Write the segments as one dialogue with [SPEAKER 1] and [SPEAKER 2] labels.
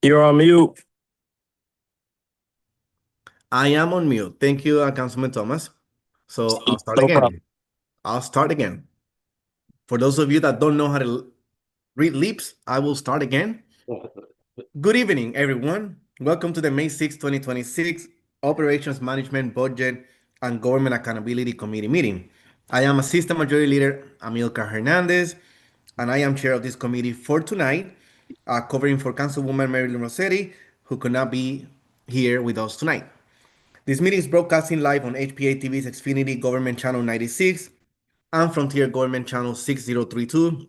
[SPEAKER 1] You're on mute.
[SPEAKER 2] I am on mute. Thank you, Councilman Thomas. So I'll start
[SPEAKER 1] No
[SPEAKER 2] again.
[SPEAKER 1] problem.
[SPEAKER 2] I'll start again. For those of you that don't know how to read lips, I will start again. Good evening, everyone. Welcome to the May 6, 2026 Operations Management, Budget, and Government Accountability Committee meeting. I am Assistant Majority Leader Amilcar Hernandez, and I am chair of this committee for tonight, covering for Councilwoman Marilyn Rossetti, who could not be here with us tonight. This meeting is broadcasting live on HPA-TV's Xfinity Government Channel 96 and Frontier Government Channel 6032.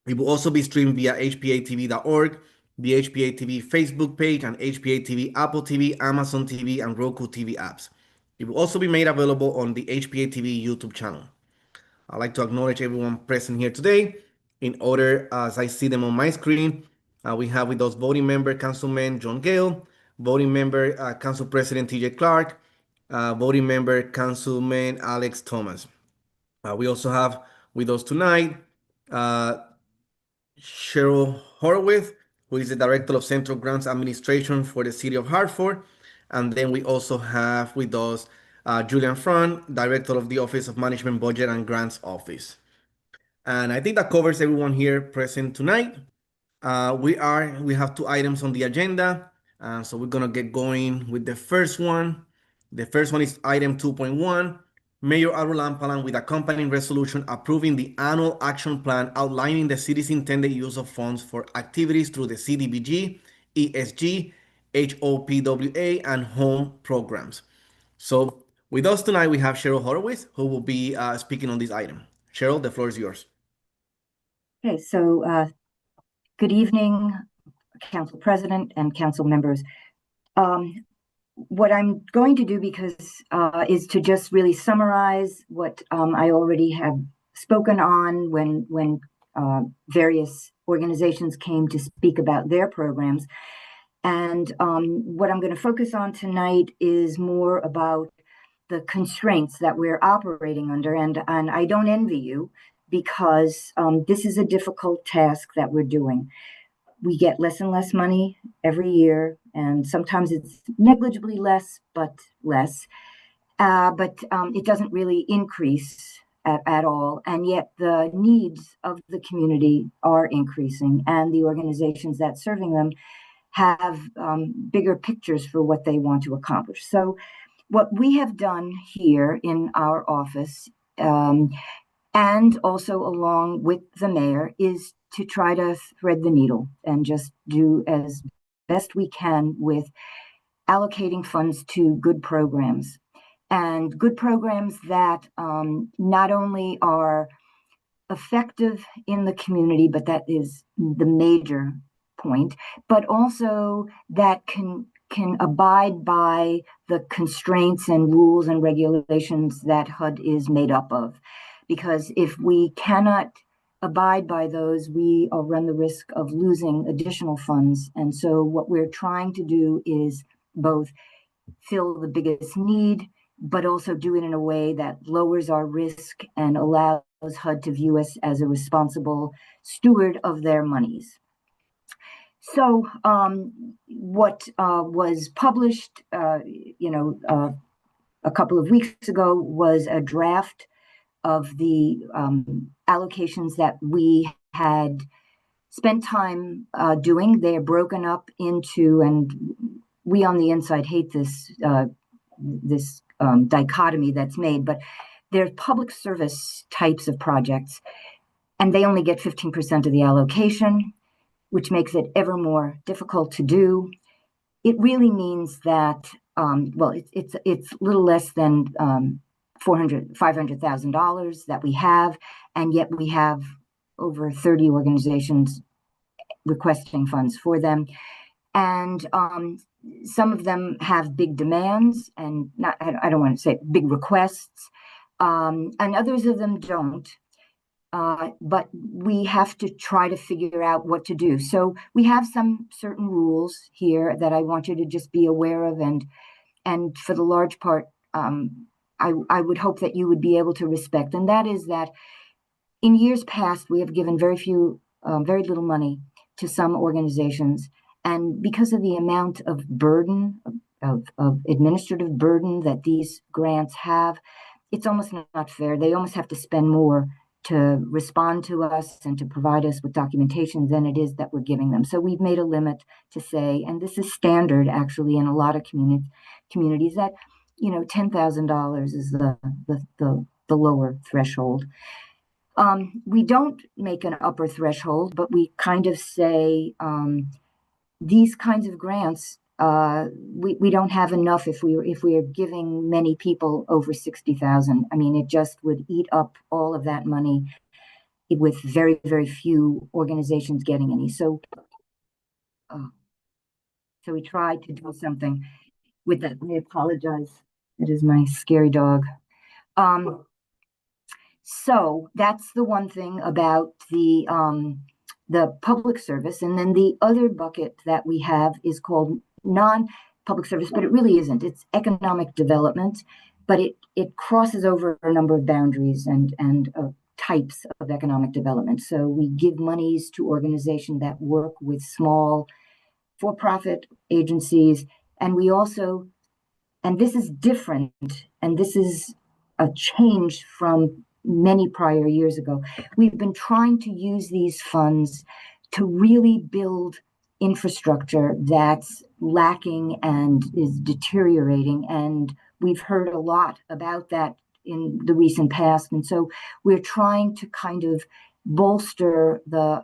[SPEAKER 2] It will also be streamed via hpa-tv.org, the HPA-TV Facebook page, and HPA-TV Apple TV, Amazon TV, and Roku TV apps. It will also be made available on the HPA-TV YouTube channel. I'd like to acknowledge everyone present here today. In order, as I see them on my screen, we have with us voting member Councilman John Gale, voting member Council President TJ Clark, voting member Councilman Alex Thomas. We also have with us tonight Cheryl Horowitz, who is the Director of Central Grants Administration for the City of Hartford. And then we also have with us Julian Front, Director of the Office of Management, Budget, and Grants Office. And I think that covers everyone here present tonight. We have 2 items on the agenda. So we're gonna get going with the first one. The first one is item 2.1. Mayor Arulampalan with accompanying resolution approving the annual action plan outlining the city's intended use of funds for activities through the CDBG, ESG, HOPWA, and home programs. So with us tonight, we have Cheryl Horowitz, who will be speaking on this item. Cheryl, the floor is yours.
[SPEAKER 3] Okay, so good evening, Council President and Council members. What I'm going to do is to just really summarize what I already have spoken on when various organizations came to speak about their programs. And what I'm going to focus on tonight is more about the constraints that we're operating under. And I don't envy you, because this is a difficult task that we're doing. We get less and less money every year, and sometimes it's negligibly less, but less. But it doesn't really increase at all. And yet the needs of the community are increasing, and the organizations that serving them have bigger pictures for what they want to accomplish. So what we have done here in our office, and also along with the mayor, is to try to thread the needle and just do as best we can with allocating funds to good programs. And good programs that not only are effective in the community, but that is the major point, but also that can abide by the constraints and rules and regulations that HUD is made up of. Because if we cannot abide by those, we run the risk of losing additional funds. And so what we're trying to do is both fill the biggest need, but also do it in a way that lowers our risk and allows HUD to view us as a responsible steward of their monies. So what was published, a couple of weeks ago was a draft of the allocations that we had spent time doing. They are broken up into, and we on the inside hate this dichotomy that's made, but they're public service types of projects, and they only get 15% of the allocation, which makes it ever more difficult to do. It really means that, it's a little less than $500,000 that we have, and yet we have over 30 organizations requesting funds for them. And some of them have big demands, and I don't want to say big requests, and others of them don't. But we have to try to figure out what to do. So we have some certain rules here that I want you to just be aware of, and for the large part, I would hope that you would be able to respect, and that is that in years past, we have given very little money to some organizations, and because of the amount of burden, of administrative burden that these grants have, it's almost not fair. They almost have to spend more to respond to us and to provide us with documentation than it is that we're giving them. So we've made a limit to say, and this is standard actually in a lot of communities, that $10,000 is the lower threshold. We don't make an upper threshold, but we kind of say these kinds of grants, we don't have enough if we are giving many people over 60,000. I mean, it just would eat up all of that money with very, very few organizations getting any. So we tried to do something with that. I apologize. It is my scary dog. So that's the one thing about the public service. And then the other bucket that we have is called non-public service, but it really isn't. It's economic development, but it crosses over a number of boundaries and types of economic development. So we give monies to organizations that work with small for-profit agencies, and we also, and this is different, and this is a change from many prior years ago. We've been trying to use these funds to really build infrastructure that's lacking and is deteriorating. And we've heard a lot about that in the recent past. And so we're trying to kind of bolster the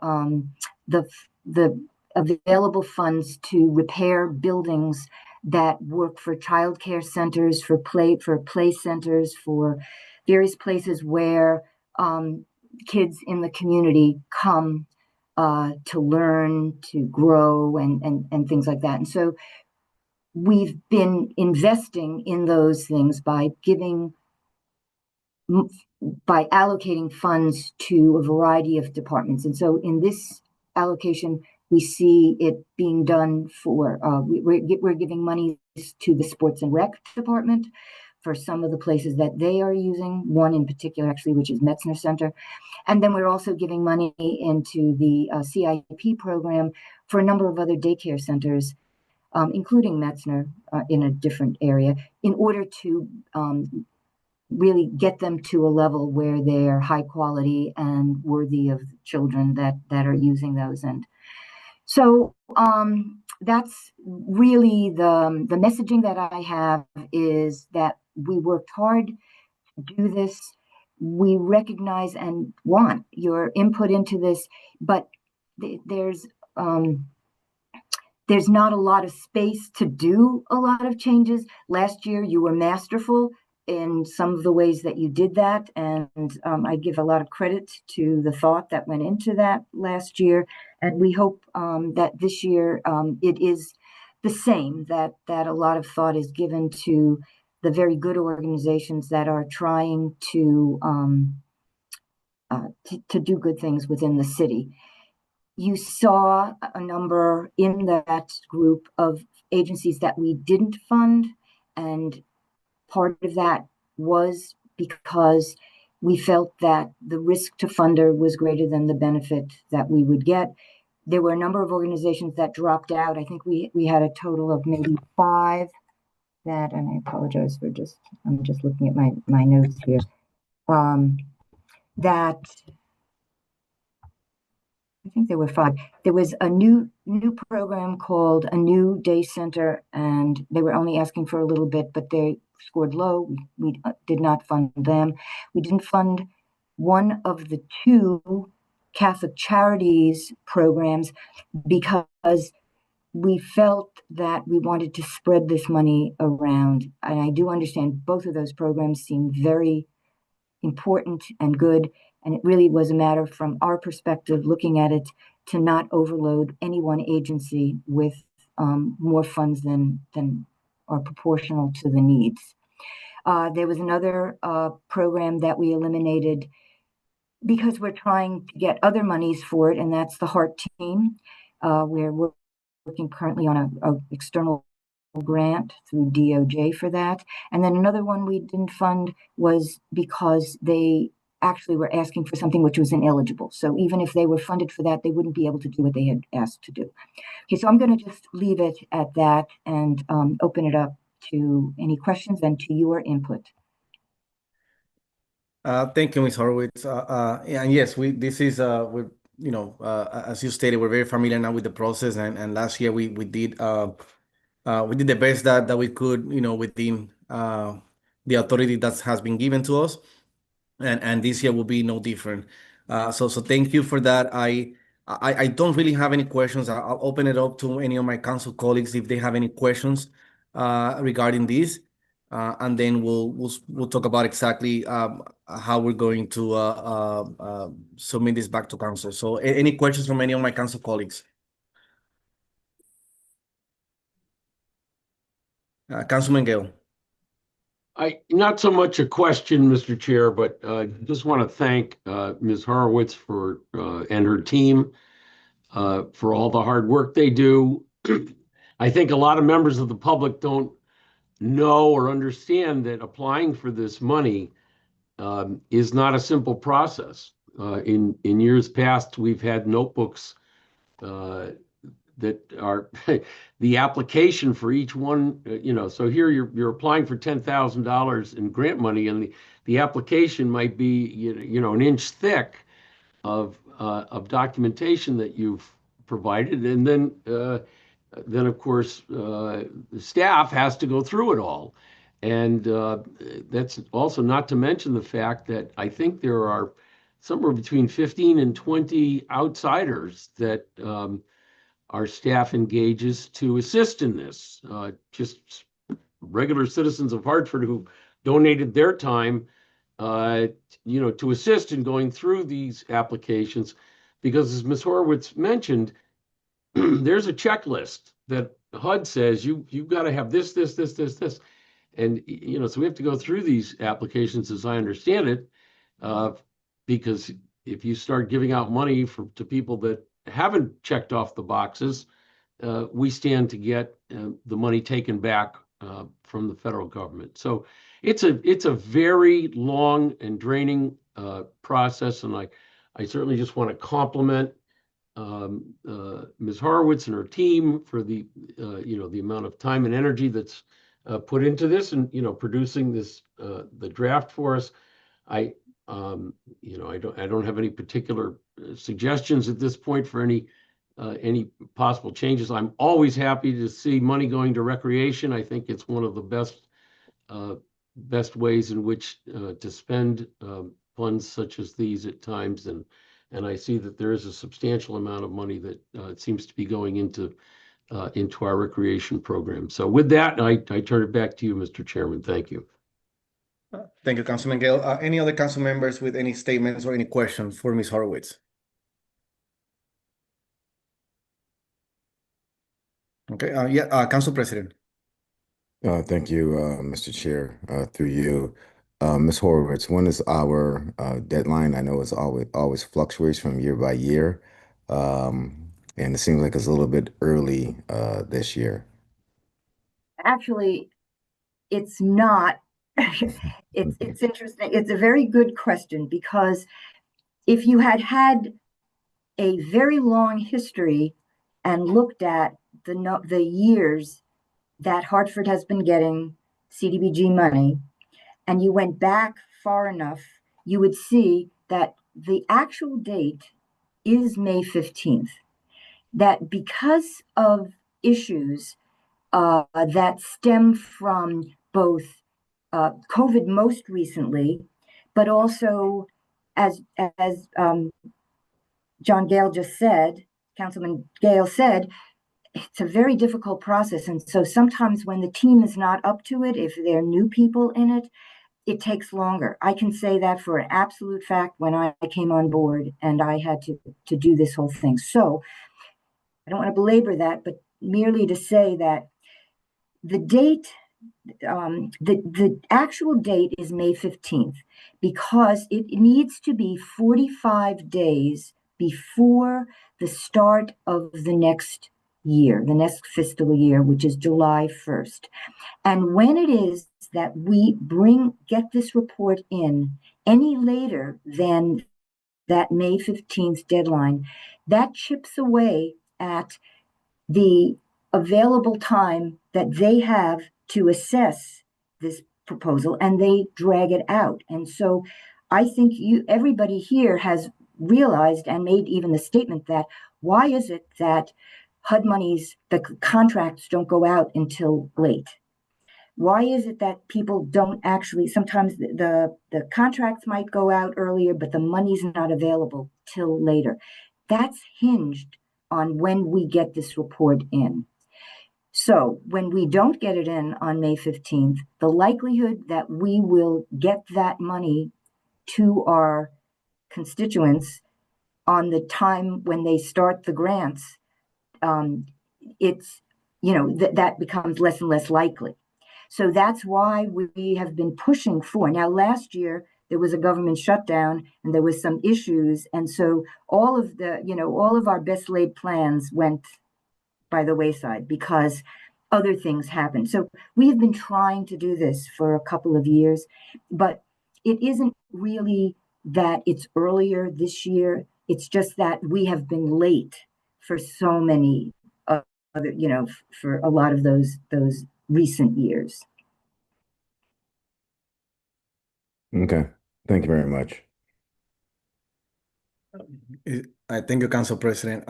[SPEAKER 3] available funds to repair buildings that work for childcare centers, for play centers, for various places where kids in the community come to learn, to grow, and things like that. And so we've been investing in those things by allocating funds to a variety of departments. And so in this allocation, we see it being done for, we're giving money to the Sports and Rec department for some of the places that they are using, one in particular, actually, which is Metzner Center. And then we're also giving money into the CIP program for a number of other daycare centers, including Metzner in a different area, in order to really get them to a level where they're high quality and worthy of children that are using those. And so that's really the messaging that I have, is that we worked hard to do this. We recognize and want your input into this, but there's not a lot of space to do a lot of changes. Last year, you were masterful in some of the ways that you did that, and I give a lot of credit to the thought that went into that last year. And we hope that this year it is the same, that a lot of thought is given to the very good organizations that are trying to do good things within the city. You saw a number in that group of agencies that we didn't fund, and part of that was because we felt that the risk to funder was greater than the benefit that we would get. There were a number of organizations that dropped out. I think we had a total of maybe 5 that, and I apologize for I'm just looking at my notes here, that I think there were 5. There was a new program called A New Day Center, and they were only asking for a little bit, but they scored low. We did not fund them. We didn't fund one of the 2 Catholic Charities programs because we felt that we wanted to spread this money around. And I do understand both of those programs seem very important and good. And it really was a matter, from our perspective, looking at it, to not overload any one agency with more funds than are proportional to the needs. There was another program that we eliminated because we're trying to get other monies for it, and that's the Heart Team. We're working currently on an external grant through DOJ for that. And then another one we didn't fund was because they actually were asking for something which was ineligible. So even if they were funded for that, they wouldn't be able to do what they had asked to do. Okay, so I'm going to just leave it at that and open it up to any questions and to your input.
[SPEAKER 2] Thank you, Ms. Horowitz. And yes, this is we're as you stated, we're very familiar now with the process. And last year we did the best that we could, within the authority that has been given to us. And this year will be no different. So thank you for that. I don't really have any questions. I'll open it up to any of my council colleagues if they have any questions regarding this, and then we'll talk about exactly how we're going to submit this back to council. So any questions from any of my council colleagues? Councilman Gale.
[SPEAKER 4] Not so much a question, Mr. Chair, but just want to thank Ms. Horowitz and her team for all the hard work they do. I think a lot of members of the public don't know or understand that applying for this money is not a simple process. In years past, we've had notebooks that are the application for each one, so here you're applying for $10,000 in grant money, and the application might be, an inch thick of documentation that you've provided. And then of course, the staff has to go through it all. And that's also not to mention the fact that I think there are somewhere between 15 and 20 outsiders that our staff engages to assist in this, just regular citizens of Hartford who donated their time, to assist in going through these applications. Because as Ms. Horowitz mentioned, there's a checklist that HUD says you've got to have this. And, so we have to go through these applications, as I understand it, because if you start giving out money to people that haven't checked off the boxes, we stand to get the money taken back from the federal government. So it's a very long and draining process, and I certainly just want to compliment Ms. Horowitz and her team for the amount of time and energy that's put into this, and producing this the draft for us. I don't have any particular suggestions at this point for any possible changes. I'm always happy to see money going to recreation. I think it's one of the best ways in which to spend funds such as these at times, and I see that there is a substantial amount of money that seems to be going into our recreation program. So with that, I turn it back to you, Mr. Chairman. Thank you.
[SPEAKER 2] Thank you, Councilman Gale. Any other council members with any statements or any questions for Ms. Horowitz? Okay, Council President.
[SPEAKER 5] Thank you, Mr. Chair, through you. Ms. Horowitz, when is our deadline? I know it's always fluctuates from year by year, and it seems like it's a little bit early this year.
[SPEAKER 3] Actually, it's not. It's interesting. It's a very good question, because if you had a very long history and looked at the years that Hartford has been getting CDBG money, and you went back far enough, you would see that the actual date is May 15th. That because of issues that stem from both COVID most recently, but also as John Gale just said, Councilman Gale said, it's a very difficult process. And so sometimes when the team is not up to it, if there are new people in it, it takes longer. I can say that for an absolute fact when I came on board and I had to do this whole thing. So I don't want to belabor that, but merely to say that the date, the actual date is May 15th, because it needs to be 45 days before the start of the next year, the next fiscal year, which is July 1st. And when it is that we get this report in any later than that May 15th deadline, that chips away at the available time that they have to assess this proposal, and they drag it out. And so I think everybody here has realized and made even the statement that why is it that HUD monies, the contracts don't go out until late? Why is it that people don't actually, sometimes the contracts might go out earlier, but the money's not available till later? That's hinged on when we get this report in. So when we don't get it in on May 15th, the likelihood that we will get that money to our constituents on the time when they start the grants, it's, that becomes less and less likely. So that's why we have been pushing for. Now, last year, there was a government shutdown and there was some issues. And so all of our best laid plans went by the wayside because other things happened. So we have been trying to do this for a couple of years, but it isn't really that it's earlier this year. It's just that we have been late for so many other, for a lot of those recent years.
[SPEAKER 5] Okay, thank you very much.
[SPEAKER 2] Thank you, Council President.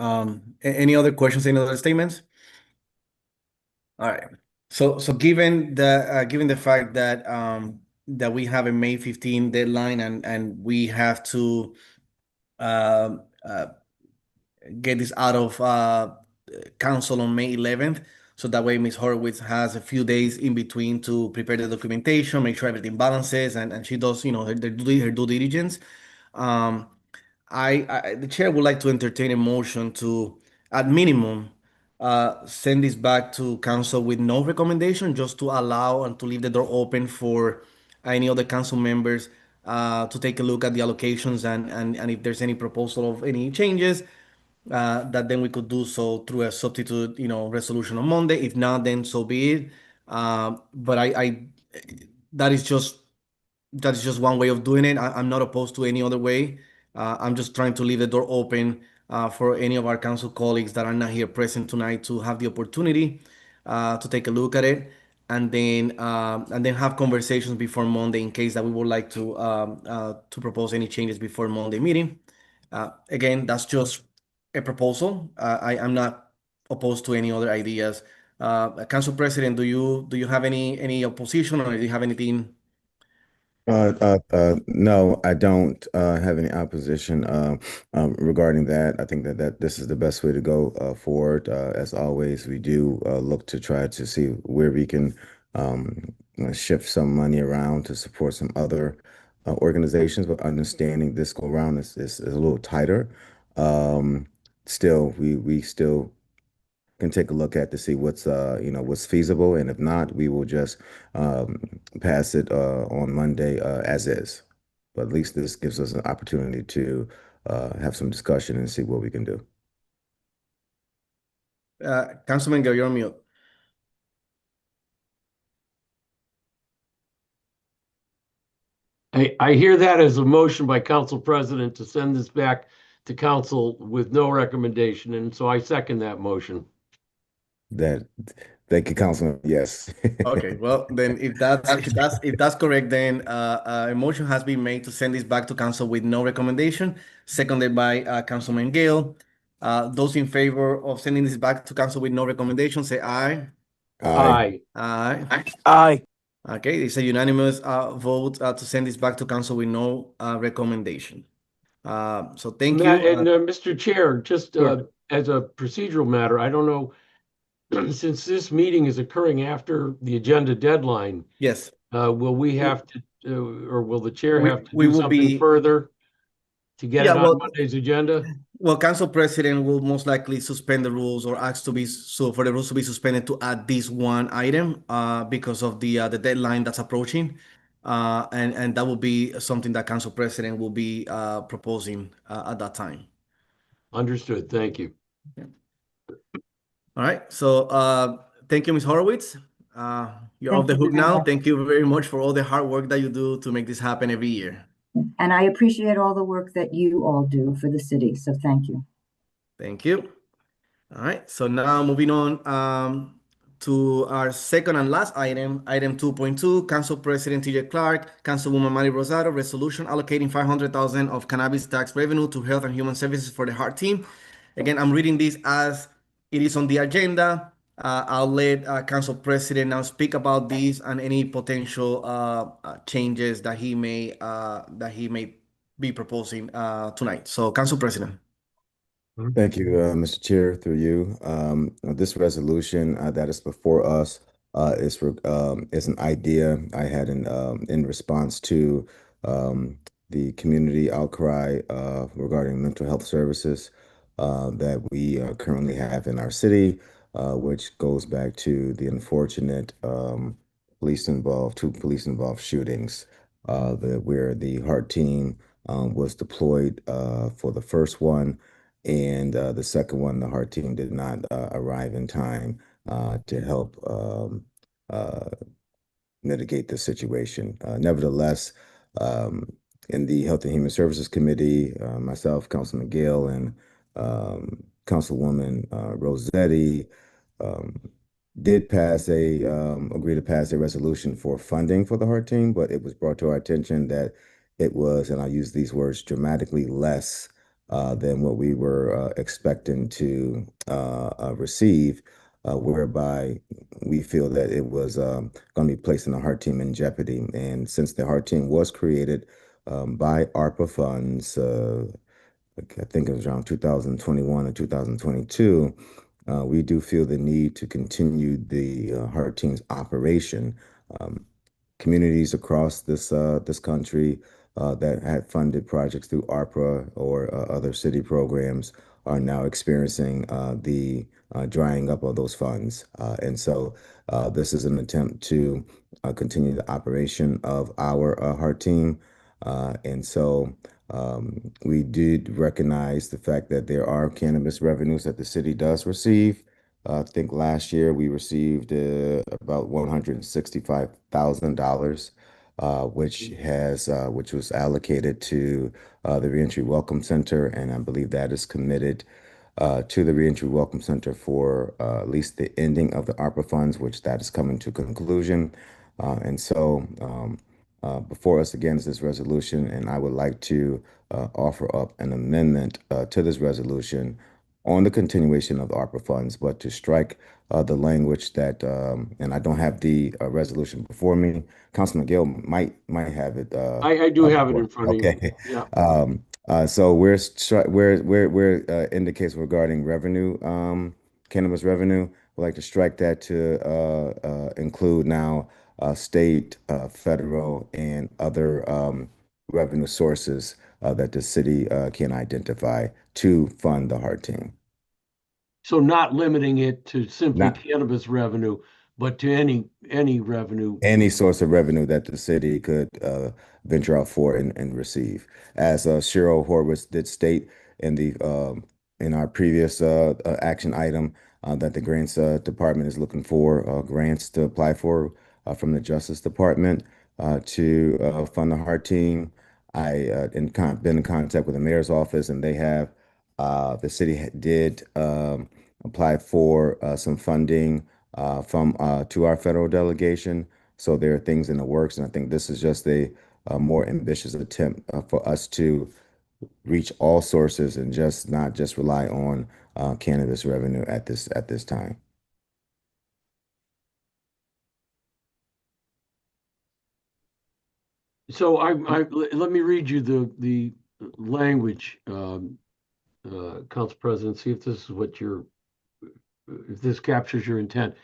[SPEAKER 2] Any other questions, any other statements? All right. So given the fact that that we have a May 15 deadline and we have to get this out of council on May 11th, so that way Ms. Horowitz has a few days in between to prepare the documentation, make sure everything balances, and she does, her due diligence. The chair would like to entertain a motion to, at minimum, send this back to council with no recommendation, just to allow and to leave the door open for any other council members to take a look at the allocations and if there's any proposal of any changes, that then we could do so through a substitute, resolution on Monday. If not, then so be it. But that is just one way of doing it. I'm not opposed to any other way. I'm just trying to leave the door open for any of our council colleagues that are not here present tonight to have the opportunity to take a look at it, and then have conversations before Monday in case that we would like to propose any changes before Monday meeting. Again, that's just a proposal. I'm not opposed to any other ideas. Council President, do you have any opposition, or do you have anything?
[SPEAKER 5] No, I don't have any opposition regarding that. I think that this is the best way to go forward. As always, we do look to try to see where we can shift some money around to support some other organizations, but understanding this go around is a little tighter. Still, we still can take a look at to see what's feasible, and if not, we will just pass it on Monday as is. But at least this gives us an opportunity to have some discussion and see what we can do.
[SPEAKER 2] Councilman Gill, you're on mute.
[SPEAKER 4] I hear that as a motion by Council President to send this back to council with no recommendation, and so I second that motion.
[SPEAKER 5] Thank you, Councilman. Yes.
[SPEAKER 2] Okay, well then, if that's correct, then a motion has been made to send this back to council with no recommendation, seconded by Councilman Gale. Those in favor of sending this back to council with no recommendation, say aye.
[SPEAKER 4] Aye.
[SPEAKER 2] Aye.
[SPEAKER 1] Aye.
[SPEAKER 2] Okay, it's a unanimous vote to send this back to council with no recommendation. So thank you.
[SPEAKER 4] And Mr. Chair, just
[SPEAKER 2] Sure.
[SPEAKER 4] as a procedural matter, I don't know, since this meeting is occurring after the agenda deadline,
[SPEAKER 2] Yes.
[SPEAKER 4] will we have to, or will the chair have to
[SPEAKER 2] we
[SPEAKER 4] do
[SPEAKER 2] will
[SPEAKER 4] something
[SPEAKER 2] be-
[SPEAKER 4] further to get
[SPEAKER 2] Yeah,
[SPEAKER 4] it on
[SPEAKER 2] well-
[SPEAKER 4] Monday's agenda?
[SPEAKER 2] Well, council president will most likely suspend the rules, or ask for the rules to be suspended to add this one item because of the deadline that's approaching. And that will be something that council president will be proposing at that time.
[SPEAKER 4] Understood. Thank you.
[SPEAKER 2] All right. So thank you, Ms. Horowitz. You're off
[SPEAKER 3] Thank
[SPEAKER 2] the
[SPEAKER 3] you
[SPEAKER 2] hook
[SPEAKER 3] very
[SPEAKER 2] now.
[SPEAKER 3] much.
[SPEAKER 2] Thank you very much for all the hard work that you do to make this happen every year.
[SPEAKER 3] And I appreciate all the work that you all do for the city. So thank you.
[SPEAKER 2] Thank you. All right. So now moving on to our second and last item, item 2.2, Council President TJ Clark, Councilwoman Mari Rosado, resolution allocating 500,000 of cannabis tax revenue to Health and Human Services for the Heart Team. Again, I'm reading this as it is on the agenda. I'll let Council President now speak about this and any potential changes that he may be proposing tonight. So, Council President.
[SPEAKER 5] Thank you, Mr. Chair, through you. This resolution that is before us is an idea I had in response to the community outcry regarding mental health services that we currently have in our city, which goes back to the unfortunate two police involved shootings where the Heart Team was deployed for the first one. And the second one, the Heart Team did not arrive in time to help uh, mitigate the situation. Nevertheless, um, in the Health and Human Services Committee, myself, Councilman Gale, and Councilwoman Rossetti um, did agree to pass a resolution for funding for the Heart Team, but it was brought to our attention that it was, and I'll use these words, dramatically less than what we were expecting to receive, whereby we feel that it was going to be placing the Heart Team in jeopardy. And since the Heart Team was created by ARPA funds, I think it was around 2021 or 2022, we do feel the need to continue the Heart Team's operation. Um, Communities across this country that had funded projects through ARPA or other city programs are now experiencing the drying up of those funds. And so this is an attempt to continue the operation of our Heart Team. And so we did recognize the fact that there are cannabis revenues that the city does receive. I think last year we received about $165,000, which was allocated to the Reentry Welcome Center, and I believe that is committed to the Reentry Welcome Center for at least the ending of the ARPA funds, which that is coming to conclusion. And so before us again is this resolution, and I would like to offer up an amendment to this resolution on the continuation of the ARPA funds, but to strike the language that, and I don't have the resolution before me. Councilman Gill might have it.
[SPEAKER 4] I do have it in front of you.
[SPEAKER 5] Okay.
[SPEAKER 4] Yeah.
[SPEAKER 5] So we're in the case regarding revenue, cannabis revenue. We'd like to strike that to include now state, federal, and other revenue sources that the city can identify to fund the Heart Team.
[SPEAKER 4] So not limiting it to simply
[SPEAKER 5] Not
[SPEAKER 4] cannabis revenue, but to any revenue.
[SPEAKER 5] any source of revenue that the city could venture out for and receive. As Cheryl Horwitz did state in our previous action item, that the grants department is looking for grants to apply for from the Justice Department to fund the Heart Team. Been in contact with the mayor's office, and they have the city did apply for some funding from to our federal delegation. So there are things in the works, and I think this is just a more ambitious attempt for us to reach all sources and not just rely on cannabis revenue at this time.
[SPEAKER 4] So let me read you the language, Council President, see if this is if this captures your intent.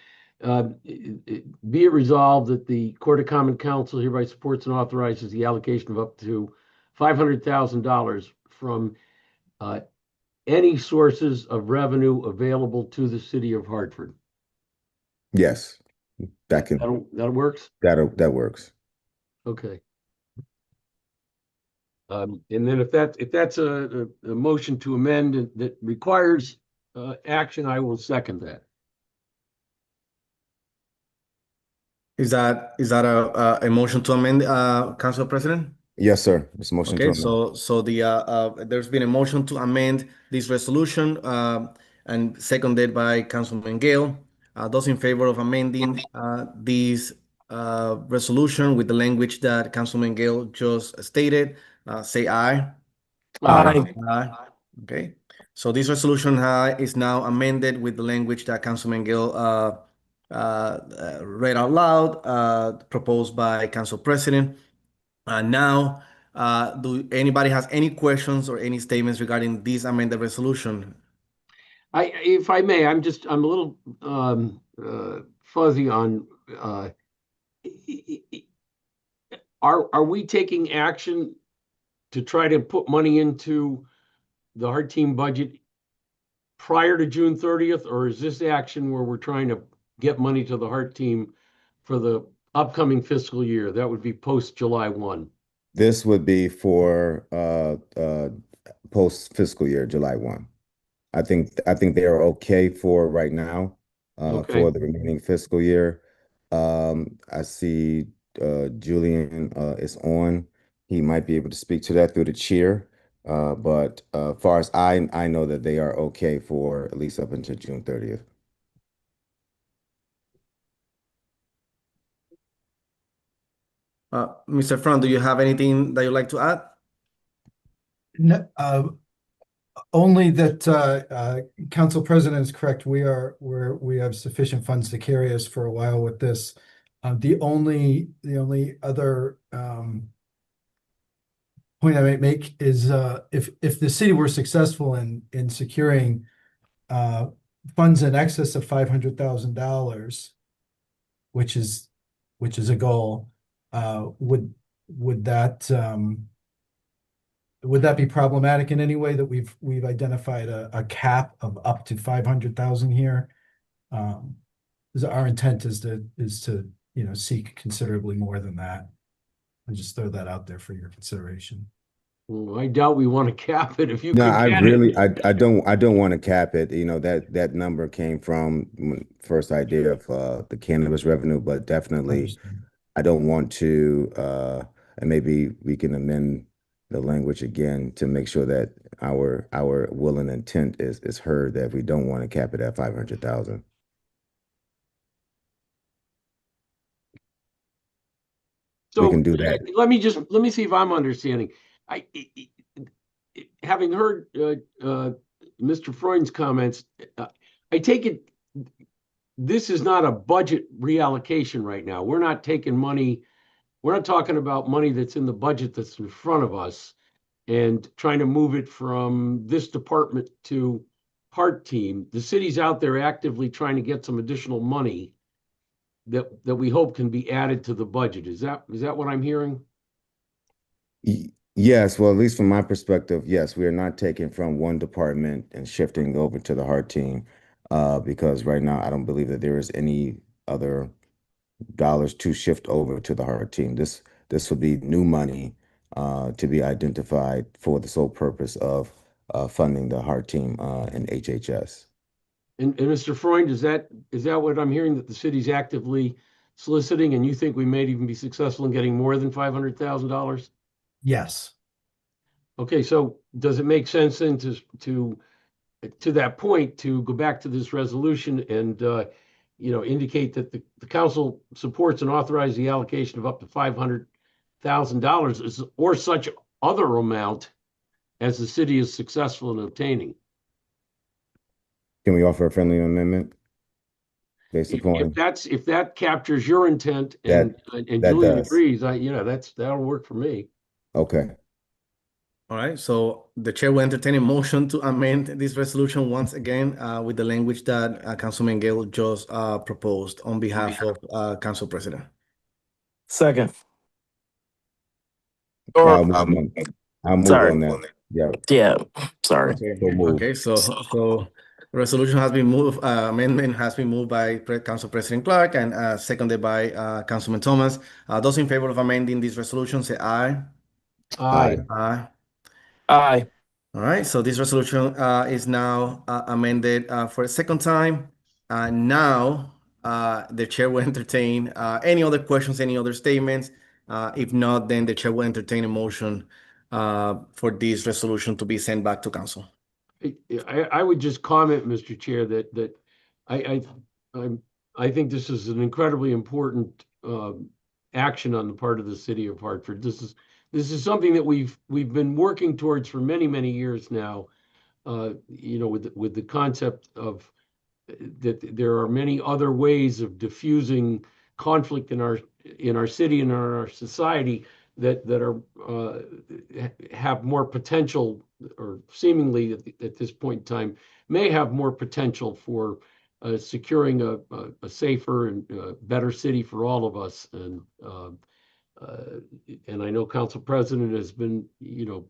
[SPEAKER 4] Be it resolved that the Court of Common Council hereby supports and authorizes the allocation of up to $500,000 from any sources of revenue available to the city of Hartford.
[SPEAKER 5] Yes, that
[SPEAKER 4] works.
[SPEAKER 5] That works.
[SPEAKER 4] Okay. And then if that's a motion to amend that requires action, I will second that.
[SPEAKER 2] Is that a motion to amend, Council President?
[SPEAKER 5] Yes, sir. It's a motion to
[SPEAKER 2] Okay,
[SPEAKER 5] amend.
[SPEAKER 2] so there's been a motion to amend this resolution, and seconded by Councilman Gale. Those in favor of amending this resolution with the language that Councilman Gale just stated, say aye.
[SPEAKER 1] Aye.
[SPEAKER 2] Aye. Okay, so this resolution is now amended with the language that Councilman Gill read out loud, proposed by Council President. Now, do anybody has any questions or any statements regarding this amended resolution?
[SPEAKER 4] If I may, I'm a little fuzzy on, are we taking action to try to put money into the Heart Team budget prior to June 30th, or is this action where we're trying to get money to the Heart Team for the upcoming fiscal year? That would be post July 1.
[SPEAKER 5] This would be for post fiscal year, July 1. I think they are okay for right now,
[SPEAKER 4] Okay.
[SPEAKER 5] for the remaining fiscal year. I see Julian is on. He might be able to speak to that through the chair. But far as I know that they are okay for at least up until June 30th.
[SPEAKER 2] Mr. Frank, do you have anything that you'd like to add?
[SPEAKER 6] No, only that Council President is correct. We have sufficient funds to carry us for a while with this. The only other point I might make is if the city were successful in securing funds in excess of $500,000, which is a goal, would that be problematic in any way that we've identified a cap of up to 500,000 here? Our intent is to seek considerably more than that. And just throw that out there for your consideration.
[SPEAKER 4] Well, I doubt we want to cap it if you
[SPEAKER 5] No,
[SPEAKER 4] could
[SPEAKER 5] I
[SPEAKER 4] get
[SPEAKER 5] really,
[SPEAKER 4] it.
[SPEAKER 5] I don't want to cap it. That number came from first idea of the cannabis revenue, but definitely
[SPEAKER 6] Understood.
[SPEAKER 5] I don't want to, and maybe we can amend the language again to make sure that our will and intent is heard, that we don't want to cap it at 500,000.
[SPEAKER 4] So
[SPEAKER 5] We can do that.
[SPEAKER 4] let me see if I'm understanding. Having heard Mr. Freund's comments, I take it this is not a budget reallocation right now. We're not taking money. We're not talking about money that's in the budget that's in front of us and trying to move it from this department to Heart Team. The city's out there actively trying to get some additional money that we hope can be added to the budget. Is that what I'm hearing?
[SPEAKER 5] Yes, well, at least from my perspective, yes, we are not taking from one department and shifting over to the Heart Team, because right now I don't believe that there is any other dollars to shift over to the Heart Team. This would be new money to be identified for the sole purpose of funding the Heart Team and HHS.
[SPEAKER 4] And Mr. Freund, is that what I'm hearing, that the city's actively soliciting, and you think we may even be successful in getting more than $500,000?
[SPEAKER 6] Yes.
[SPEAKER 4] Okay, so does it make sense then to that point to go back to this resolution and indicate that the council supports and authorizes the allocation of up to $500,000 or such other amount as the city is successful in obtaining?
[SPEAKER 5] Can we offer a friendly amendment based upon
[SPEAKER 4] If that captures your intent and
[SPEAKER 5] that
[SPEAKER 4] Julian
[SPEAKER 5] does.
[SPEAKER 4] agrees, that'll work for me.
[SPEAKER 5] Okay.
[SPEAKER 2] All right, so the chair will entertain a motion to amend this resolution once again with the language that Councilman Gale just proposed on behalf of Council President.
[SPEAKER 1] Second.
[SPEAKER 5] I'll
[SPEAKER 1] Or,
[SPEAKER 5] move
[SPEAKER 1] sorry.
[SPEAKER 5] on that. Yeah.
[SPEAKER 1] Yeah, sorry.
[SPEAKER 5] So moved.
[SPEAKER 2] Okay, so the resolution has been moved, amendment has been moved by Council President Clark and seconded by Councilman Thomas. Those in favor of amending this resolution say aye.
[SPEAKER 4] Aye.
[SPEAKER 2] Aye.
[SPEAKER 1] Aye.
[SPEAKER 2] All right, so this resolution is now amended for a second time. Now, the chair will entertain any other questions, any other statements. If not, then the chair will entertain a motion for this resolution to be sent back to council.
[SPEAKER 4] I would just comment, Mr. Chair, that I I think this is an incredibly important action on the part of the city of Hartford. This is something that we've been working towards for many years now. You know, with the concept of that there are many other ways of diffusing conflict in our city and in our society that are have more potential, or seemingly at this point in time may have more potential for securing a safer and better city for all of us. And I know Council President has been, you know,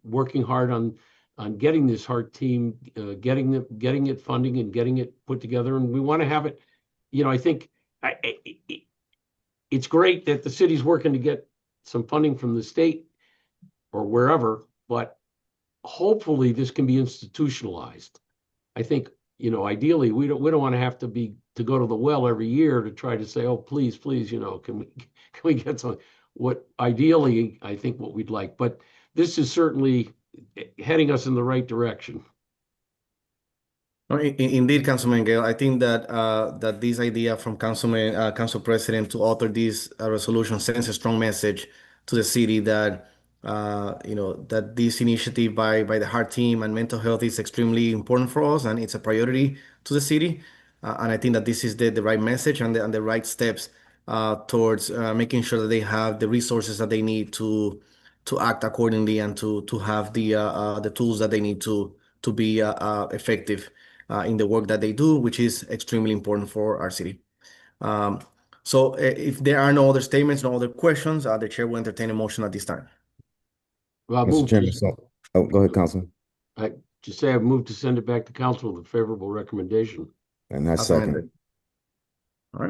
[SPEAKER 4] working hard on getting this HEART team, getting it funding and getting it put together. And we want to have it, you know, I think it's great that the city's working to get some funding from the state or wherever, but hopefully this can be institutionalized. I think, you know, ideally we don't want to have to go to the well every year to try to say, oh, please, you know, can we get some, what ideally I think what we'd like, but this is certainly heading us in the right direction.
[SPEAKER 2] Indeed, Councilman Gale, I think that that this idea from Council President to author this resolution sends a strong message to the city that you know, that this initiative by the HEART team and mental health is extremely important for us, and it's a priority to the city. And I think that this is the right message and the right steps towards making sure that they have the resources that they need to act accordingly and to have the tools that they need to be effective in the work that they do, which is extremely important for our city. So if there are no other statements, no other questions, the chair will entertain a motion at this time.
[SPEAKER 5] Mr. Chairman, oh, go ahead, Councilman.
[SPEAKER 4] I just say I've moved to send it back to council with a favorable recommendation.
[SPEAKER 5] And that's
[SPEAKER 2] As
[SPEAKER 5] second.
[SPEAKER 2] amended. All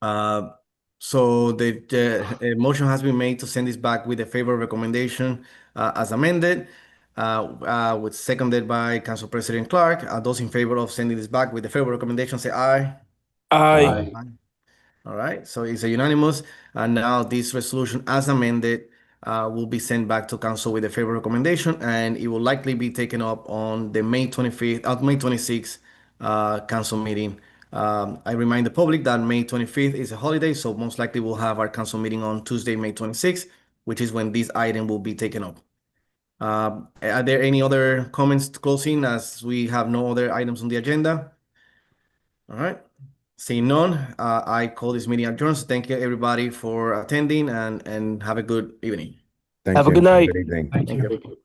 [SPEAKER 2] right. So the motion has been made to send this back with a favorable recommendation as amended, with seconded by Council President Clark. Those in favor of sending this back with the favorable recommendation say aye.
[SPEAKER 1] Aye.
[SPEAKER 2] Aye. All right, so it's a unanimous, and now this resolution as amended will be sent back to council with a favorable recommendation, and it will likely be taken up on the May 26th council meeting. I remind the public that May 25th is a holiday, so most likely we'll have our council meeting on Tuesday, May 26th, which is when this item will be taken up. Are there any other comments closing, as we have no other items on the agenda? All right. Seeing none, I call this meeting adjourned. Thank you, everybody, for attending, and have a good evening.
[SPEAKER 5] Thank
[SPEAKER 1] Have a
[SPEAKER 5] you.
[SPEAKER 1] good night.
[SPEAKER 5] Good evening.
[SPEAKER 6] Thank
[SPEAKER 2] Thank
[SPEAKER 6] you.
[SPEAKER 2] you.